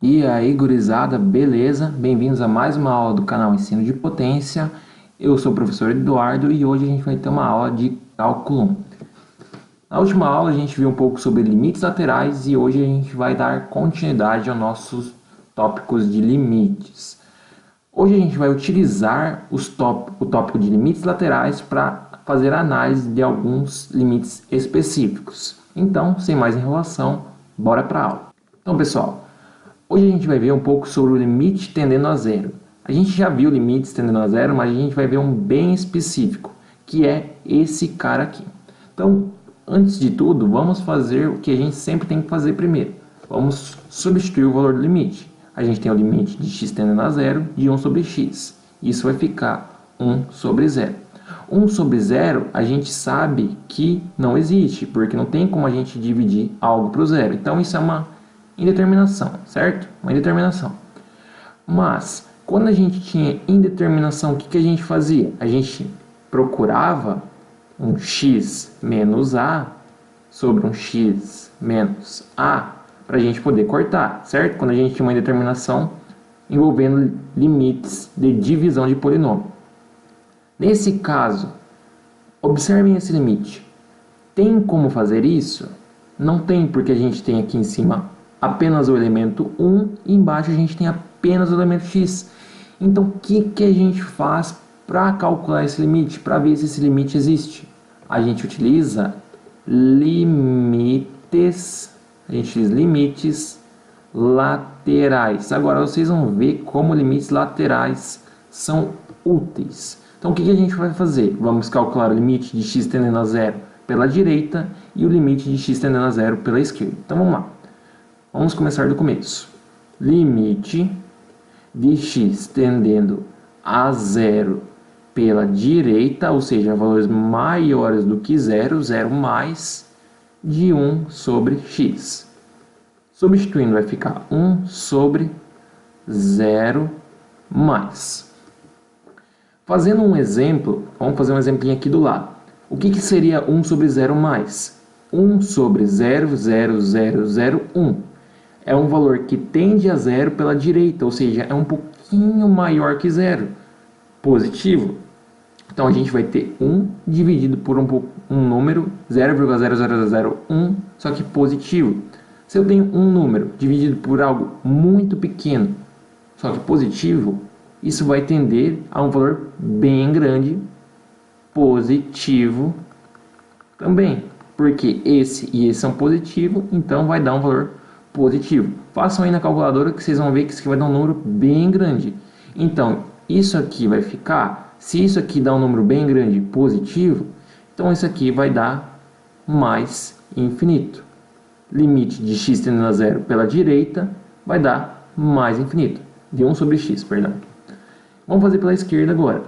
E aí, gurizada, beleza? Bem-vindos a mais uma aula do canal Ensino de Potência. Eu sou o professor Eduardo e hoje a gente vai ter uma aula de cálculo 1. Na última aula a gente viu um pouco sobre limites laterais e hoje a gente vai dar continuidade aos nossos tópicos de limites. Hoje a gente vai utilizar o tópico de limites laterais para fazer a análise de alguns limites específicos. Então, sem mais enrolação, bora para a aula. Então, pessoal, hoje a gente vai ver um pouco sobre o limite tendendo a zero. A gente já viu limites tendendo a zero, mas a gente vai ver um bem específico, que é esse cara aqui. Então, antes de tudo, vamos fazer o que a gente sempre tem que fazer primeiro. Vamos substituir o valor do limite. A gente tem o limite de x tendendo a zero de 1 sobre x. Isso vai ficar 1 sobre 0. 1 sobre 0 a gente sabe que não existe, porque não tem como a gente dividir algo para o zero. Então, isso é uma indeterminação, certo? Uma indeterminação. Mas, quando a gente tinha indeterminação, o que a gente fazia? A gente procurava um x menos a sobre um x menos a para a gente poder cortar, certo? Quando a gente tinha uma indeterminação envolvendo limites de divisão de polinômio. Nesse caso, observem esse limite. Tem como fazer isso? Não tem, porque a gente tem aqui em cima apenas o elemento 1 e embaixo a gente tem apenas o elemento x. Então, o que a gente faz para calcular esse limite, para ver se esse limite existe? A gente utiliza limites laterais. Agora, vocês vão ver como limites laterais são úteis. Então, o que a gente vai fazer? Vamos calcular o limite de x tendendo a zero pela direita e o limite de x tendendo a zero pela esquerda. Então, vamos lá. Vamos começar do começo. Limite de x tendendo a zero pela direita, ou seja, valores maiores do que zero, zero mais, de 1 sobre x. Substituindo vai ficar 1 sobre 0 mais. Fazendo um exemplo, vamos fazer um exemplinho aqui do lado. O que seria 1 sobre 0 mais? 1 sobre 0,0001. É um valor que tende a zero pela direita, ou seja, é um pouquinho maior que zero, positivo. Então a gente vai ter 1 dividido por um número 0,0001, só que positivo. Se eu tenho um número dividido por algo muito pequeno, só que positivo, isso vai tender a um valor bem grande, positivo também. Porque esse e esse são positivos, então vai dar um valor positivo. Façam aí na calculadora que vocês vão ver que isso aqui vai dar um número bem grande. Então, isso aqui vai ficar, se isso aqui dá um número bem grande positivo, então isso aqui vai dar mais infinito. Limite de x tendendo a zero pela direita vai dar mais infinito. De 1 sobre x, perdão. Vamos fazer pela esquerda agora.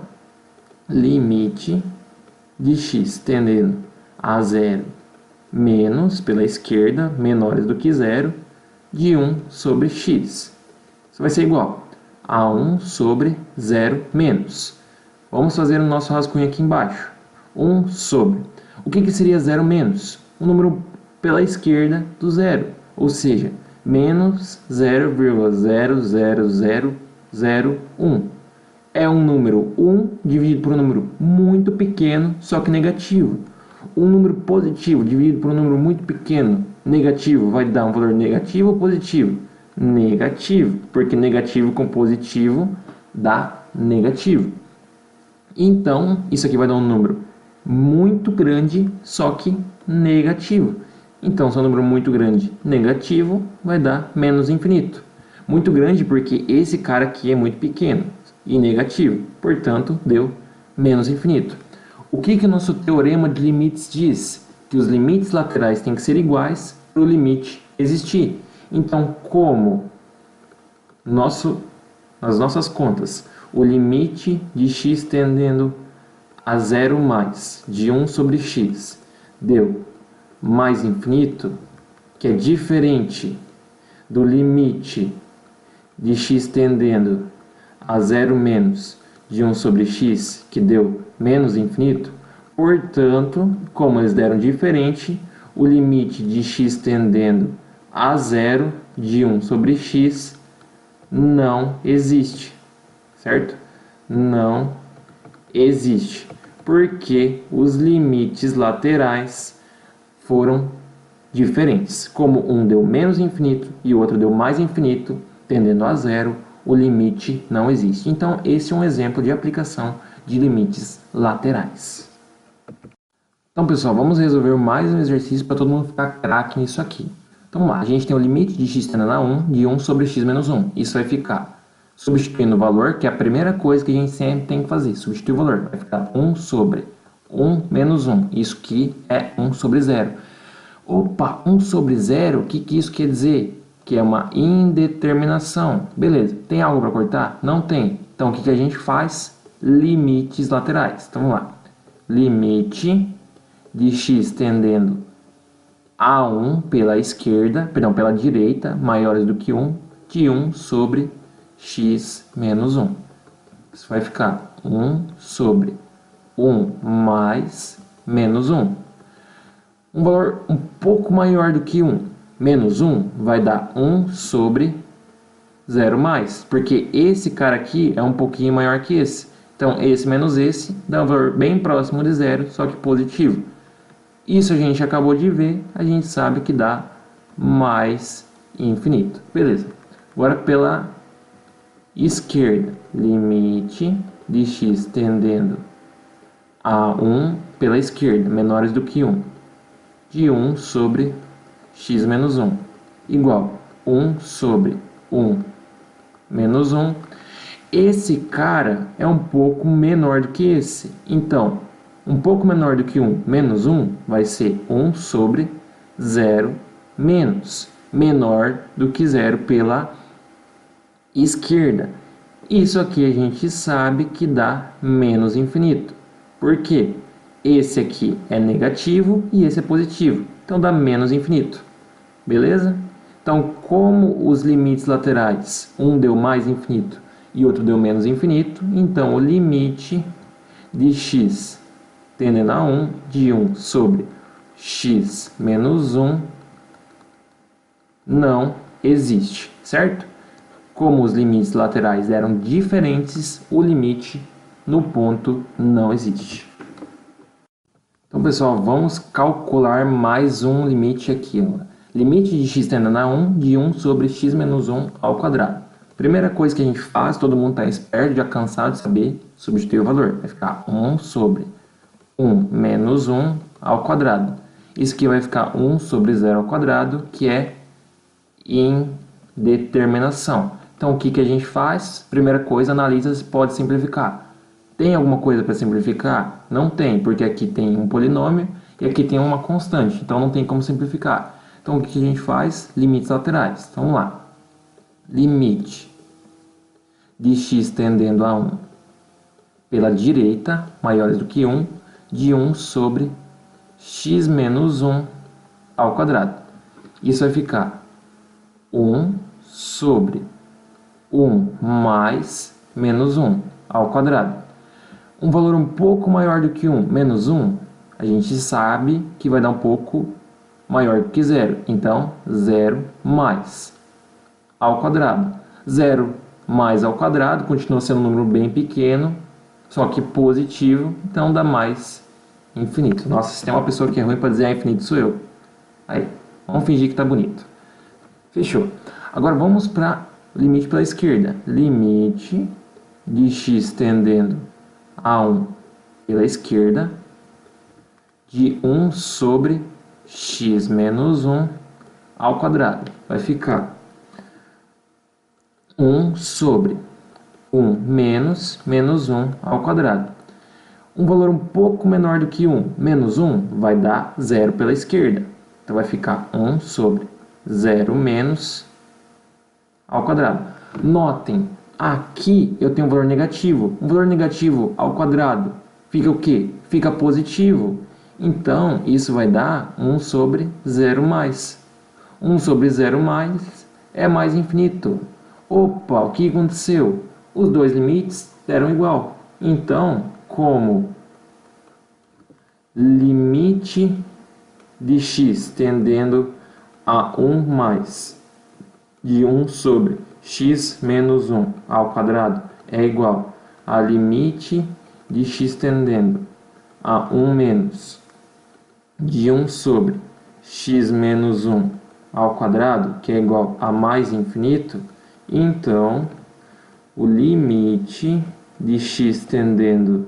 Limite de x tendendo a zero menos, pela esquerda, menores do que zero, de 1 sobre x. Isso vai ser igual a 1 sobre 0 menos. Vamos fazer o nosso rascunho aqui embaixo. 1 sobre. O que seria 0 menos? Um número pela esquerda do zero, ou seja, menos 0,00001. É um número 1 dividido por um número muito pequeno, só que negativo. Um número positivo dividido por um número muito pequeno, negativo, vai dar um valor negativo ou positivo? Negativo, porque negativo com positivo dá negativo. Então, isso aqui vai dar um número muito grande, só que negativo. Então, se é um número muito grande negativo, vai dar menos infinito. Muito grande porque esse cara aqui é muito pequeno e negativo, portanto, deu menos infinito. O que o nosso teorema de limites diz? Que os limites laterais têm que ser iguais para o limite existir. Então, como nas nossas contas, o limite de x tendendo a 0 mais de 1 sobre x deu mais infinito, que é diferente do limite de x tendendo a 0 menos de 1 sobre x, que deu menos infinito. Portanto, como eles deram diferente, o limite de x tendendo a 0 de 1 sobre x não existe, certo? Não existe, porque os limites laterais foram diferentes. Como um deu menos infinito e o outro deu mais infinito, tendendo a zero, o limite não existe. Então, esse é um exemplo de aplicação de limites laterais. Então, pessoal, vamos resolver mais um exercício para todo mundo ficar craque nisso aqui. Então, vamos lá. A gente tem o limite de x tendendo a 1 de 1 sobre x menos 1. Isso vai ficar substituindo o valor, que é a primeira coisa que a gente sempre tem que fazer. Substituir o valor. Vai ficar 1 sobre 1 menos 1. Isso aqui é 1 sobre 0. Opa, 1 sobre 0, o que isso quer dizer? Que é uma indeterminação. Beleza, tem algo para cortar? Não tem. Então, o que a gente faz? Limites laterais. Então, vamos lá. Limite de x tendendo a 1 pela esquerda, perdão, pela direita, maiores do que 1, de 1 sobre x menos 1. Isso vai ficar 1 sobre 1 mais menos 1. Um valor um pouco maior do que 1, menos 1, vai dar 1 sobre 0 mais, porque esse cara aqui é um pouquinho maior que esse. Então, esse menos esse dá um valor bem próximo de 0, só que positivo. Isso a gente acabou de ver, a gente sabe que dá mais infinito. Beleza. Agora pela esquerda, limite de x tendendo a 1 pela esquerda, menores do que 1. De 1 sobre x menos 1, igual 1 sobre 1 menos 1. Esse cara é um pouco menor do que esse. Então, um pouco menor do que 1 menos 1 vai ser 1 sobre 0 menos. Menor do que 0 pela esquerda. Isso aqui a gente sabe que dá menos infinito. Por quê? Esse aqui é negativo e esse é positivo. Então dá menos infinito. Beleza? Então, como os limites laterais, um deu mais infinito e outro deu menos infinito, então o limite de x tendendo a 1 de 1 sobre x menos 1 não existe, certo? Como os limites laterais eram diferentes, o limite no ponto não existe. Então, pessoal, vamos calcular mais um limite aqui. Ó. Limite de x tendendo a 1 de 1 sobre x menos 1 ao quadrado. Primeira coisa que a gente faz, todo mundo está esperto, já cansado de saber, substituir o valor. Vai ficar 1 sobre 1 menos 1 ao quadrado. Isso aqui vai ficar 1 sobre 0 ao quadrado, que é indeterminação. Então, o que a gente faz? Primeira coisa, analisa se pode simplificar. Tem alguma coisa para simplificar? Não tem, porque aqui tem um polinômio e aqui tem uma constante, então não tem como simplificar. Então, o que a gente faz? Limites laterais. Então, vamos lá. Limite de x tendendo a 1 pela direita, maiores do que 1, de 1 sobre x menos 1 ao quadrado. Isso vai ficar 1 sobre 1 mais menos 1 ao quadrado. Um valor um pouco maior do que 1, menos 1, a gente sabe que vai dar um pouco maior do que 0. Então, 0 mais ao quadrado. 0 mais ao quadrado continua sendo um número bem pequeno, só que positivo, então dá mais infinito. Nossa, se tem uma pessoa que é ruim para dizer infinito, sou eu. Aí, vamos fingir que está bonito. Fechou. Agora vamos para o limite pela esquerda. Limite de x tendendo a 1 pela esquerda de 1 sobre x menos 1 ao quadrado. Vai ficar 1 sobre 1 menos menos 1 ao quadrado. Um valor um pouco menor do que 1, menos 1, vai dar 0 pela esquerda. Então vai ficar 1 sobre 0 menos ao quadrado. Notem, aqui eu tenho um valor negativo. Um valor negativo ao quadrado fica o quê? Fica positivo. Então, isso vai dar 1 sobre 0 mais. 1 sobre 0 mais é mais infinito. Opa, o que aconteceu? Os dois limites deram igual. Então, como limite de x tendendo a 1 mais de 1 sobre x menos 1 ao quadrado é igual a limite de x tendendo a 1 menos de 1 sobre x menos 1 ao quadrado, que é igual a mais infinito, então o limite de x tendendo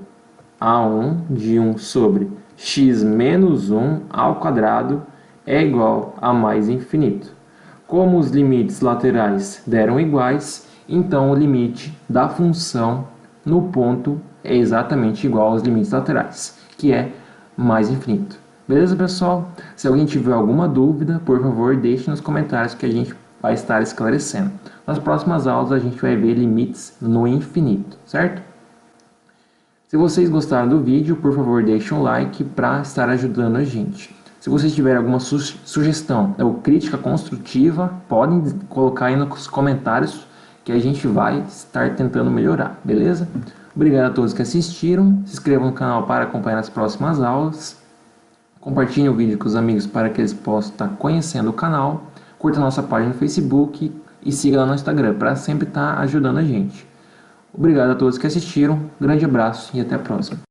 a 1 de 1 sobre x menos 1 ao quadrado é igual a mais infinito. Como os limites laterais deram iguais, então o limite da função no ponto é exatamente igual aos limites laterais, que é mais infinito. Beleza, pessoal? Se alguém tiver alguma dúvida, por favor, deixe nos comentários que a gente vai estar esclarecendo. Nas próximas aulas a gente vai ver limites no infinito, certo? Se vocês gostaram do vídeo, por favor, deixe um like para estar ajudando a gente. Se vocês tiverem alguma sugestão ou crítica construtiva, podem colocar aí nos comentários que a gente vai estar tentando melhorar, beleza? Obrigado a todos que assistiram, se inscrevam no canal para acompanhar as próximas aulas, compartilhem o vídeo com os amigos para que eles possam estar conhecendo o canal, curta a nossa página no Facebook e siga lá no Instagram para sempre estar ajudando a gente. Obrigado a todos que assistiram, grande abraço e até a próxima.